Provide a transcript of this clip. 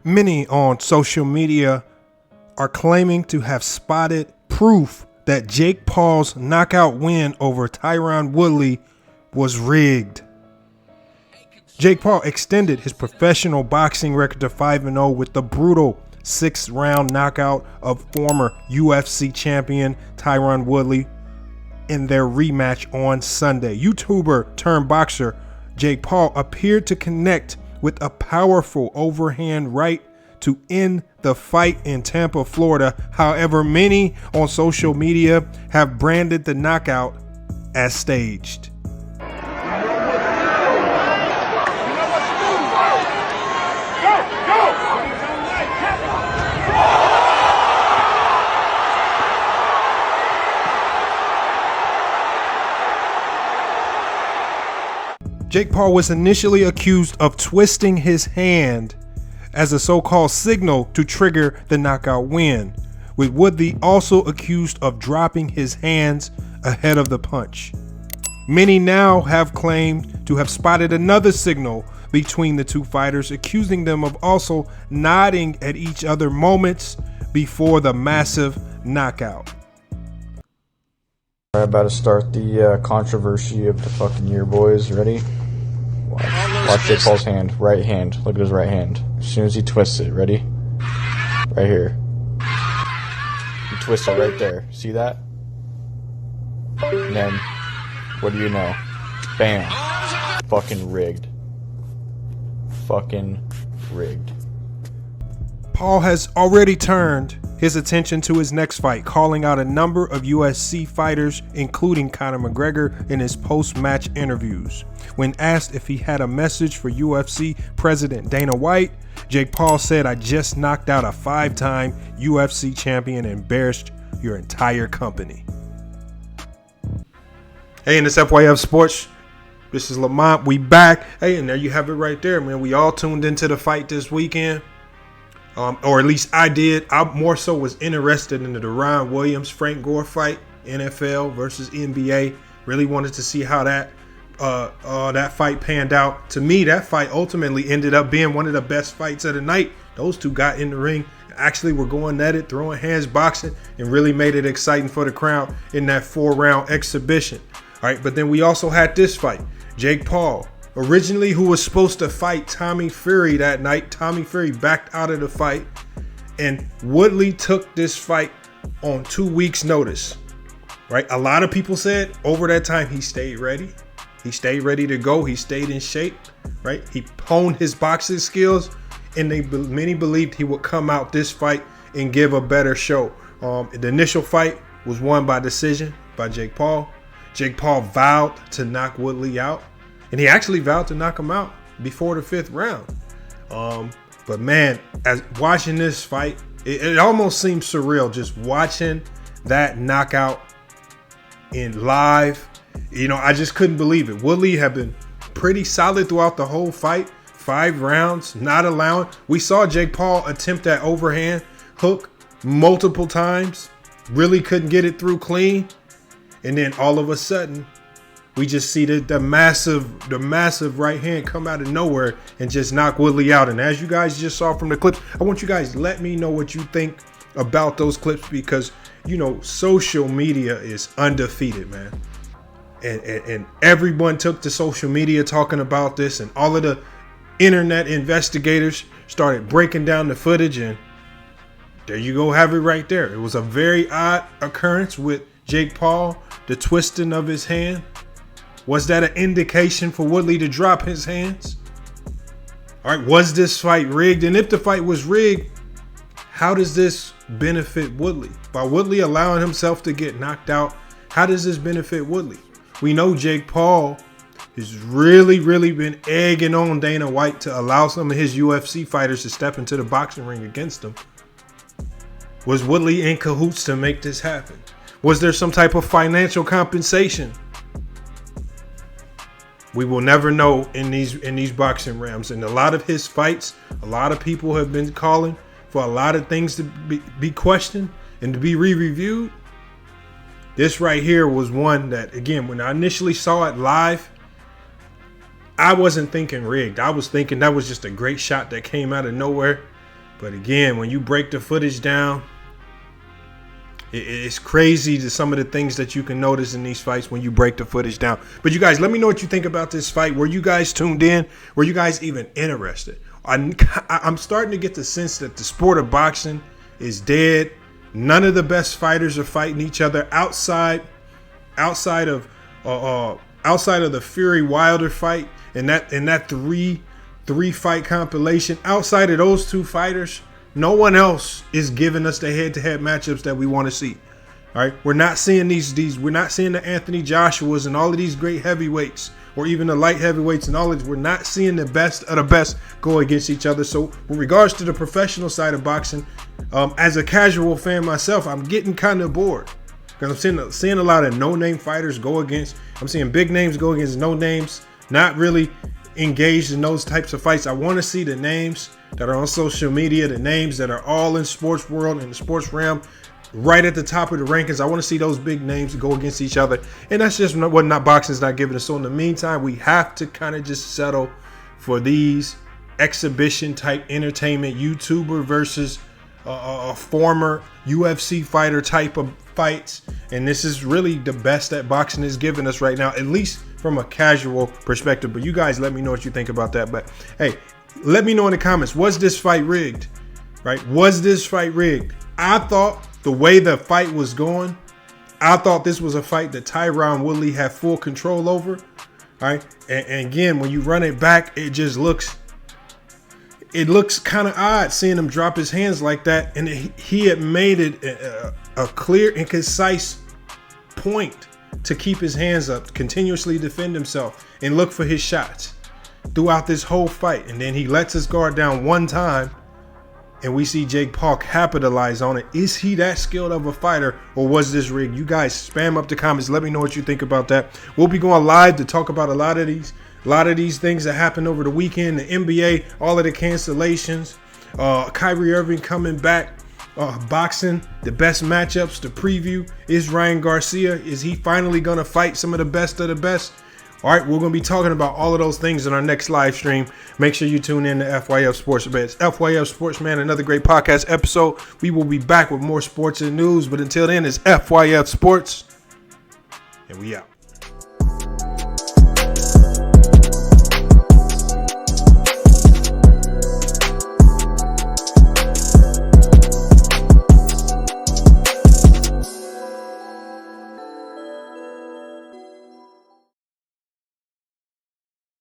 Many on social media are claiming to have spotted proof that Jake Paul's knockout win over Tyron Woodley was rigged. Jake Paul extended his professional boxing record to 5-0 with the brutal 6th-round knockout of former UFC champion Tyron Woodley in their rematch on Sunday. YouTuber turned boxer Jake Paul appeared to connect with a powerful overhand right to end the fight in Tampa, Florida. However, many on social media have branded the knockout as staged. Jake Paul was initially accused of twisting his hand as a so-called signal to trigger the knockout win, with Woodley also accused of dropping his hands ahead of the punch. Many now have claimed to have spotted another signal between the two fighters, accusing them of also nodding at each other moments before the massive knockout. All right, about to start the controversy of the fucking year, boys. Ready? Watch Jake Paul's hand. Right hand. Look at his right hand. As soon as he twists it. Ready? Right here. He twists it right there. See that? And then, what do you know? Bam. Fucking rigged. Fucking rigged. Paul has already turned his attention to his next fight, calling out a number of UFC fighters, including Conor McGregor, in his post-match interviews. When asked if he had a message for UFC President Dana White, Jake Paul said, "I just knocked out a 5-time UFC champion and embarrassed your entire company." Hey, in this FYF Sports, this is Lamont. We back. Hey, and there you have it right there, man. We all tuned into the fight this weekend. Or at least I did. I more so was interested in the Tyron Williams Frank Gore fight, NFL versus NBA. Really wanted to see how that fight panned out. To me, that fight ultimately ended up being one of the best fights of the night. Those two got in the ring, actually were going at it, throwing hands, boxing, and really made it exciting for the crowd in that 4-round exhibition. All right, but then we also had this fight. Jake Paul, originally who was supposed to fight Tommy Fury that night. Tommy Fury backed out of the fight, and Woodley took this fight on 2 weeks' notice. Right? A lot of people said over that time he stayed ready. He stayed ready to go. He stayed in shape. Right? He honed his boxing skills, and many believed he would come out this fight and give a better show. The initial fight was won by decision by Jake Paul. Jake Paul vowed to knock Woodley out. And he actually vowed to knock him out before the 5th round. But man, as watching this fight, it almost seemed surreal just watching that knockout in live. You know, I just couldn't believe it. Woodley had been pretty solid throughout the whole fight. 5 rounds, not allowing. We saw Jake Paul attempt that overhand hook multiple times. Really couldn't get it through clean. And then all of a sudden, we just see the massive right hand come out of nowhere and just knock Woodley out. And as you guys just saw from the clips, I want you guys to let me know what you think about those clips, because, you know, social media is undefeated, man. And everyone took to social media talking about this, and all of the internet investigators started breaking down the footage, and there you go, have it right there. It was a very odd occurrence with Jake Paul, the twisting of his hand. Was that an indication for Woodley to drop his hands? All right, was this fight rigged? And if the fight was rigged, how does this benefit Woodley? By Woodley allowing himself to get knocked out, how does this benefit Woodley? We know Jake Paul has really been egging on Dana White to allow some of his UFC fighters to step into the boxing ring against him. Was Woodley in cahoots to make this happen? Was there some type of financial compensation? We will never know in these boxing realms. And a lot of his fights, a lot of people have been calling for a lot of things to be questioned and to be re-reviewed. This right here was one that, again, when I initially saw it live, I wasn't thinking rigged. I was thinking that was just a great shot that came out of nowhere. But again, when you break the footage down, it's crazy to some of the things that you can notice in these fights when you break the footage down. But you guys, let me know what you think about this fight. Were you guys tuned in? Were you guys even interested? I'm starting to get the sense that the sport of boxing is dead. None of the best fighters are fighting each other outside of the Fury Wilder fight and that three fight compilation. Outside of those two fighters, no one else is giving us the head-to-head matchups that we want to see. All right, we're not seeing these. We're not seeing the Anthony Joshuas and all of these great heavyweights, or even the light heavyweights and all of this. We're not seeing the best of the best go against each other. So, with regards to the professional side of boxing, as a casual fan myself, I'm getting kind of bored because I'm seeing a lot of no-name fighters go against. I'm seeing big names go against no names, not really engaged in those types of fights. I want to see the names that are on social media, the names that are all in sports world and the sports realm, right at the top of the rankings. I want to see those big names go against each other, and that's just what boxing's not giving us. So in the meantime, we have to kind of just settle for these exhibition type entertainment, YouTuber versus a former UFC fighter type of fights, and this is really the best that boxing is giving us right now, at least from a casual perspective. But you guys, let me know what you think about that. But hey, let me know in the comments, was this fight rigged? Right? Was this fight rigged? I thought the way the fight was going, I thought this was a fight that Tyron Woodley had full control over. All right. And again, when you run it back, it looks kind of odd seeing him drop his hands like that. And he had made it a clear and concise point to keep his hands up, continuously defend himself, and look for his shots throughout this whole fight. And then he lets his guard down one time, and we see Jake Paul capitalize on it. Is he that skilled of a fighter, or was this rigged? You guys spam up the comments. Let me know what you think about that. We'll be going live to talk about a lot of these things that happened over the weekend. The NBA, all of the cancellations, Kyrie Irving coming back, boxing, the best matchups, the preview. Is Ryan Garcia, is he finally going to fight some of the best of the best? All right, we're going to be talking about all of those things in our next live stream. Make sure you tune in to FYF Sports Bets. FYF Sports, man, another great podcast episode. We will be back with more sports and news. But until then, it's FYF Sports, and we out.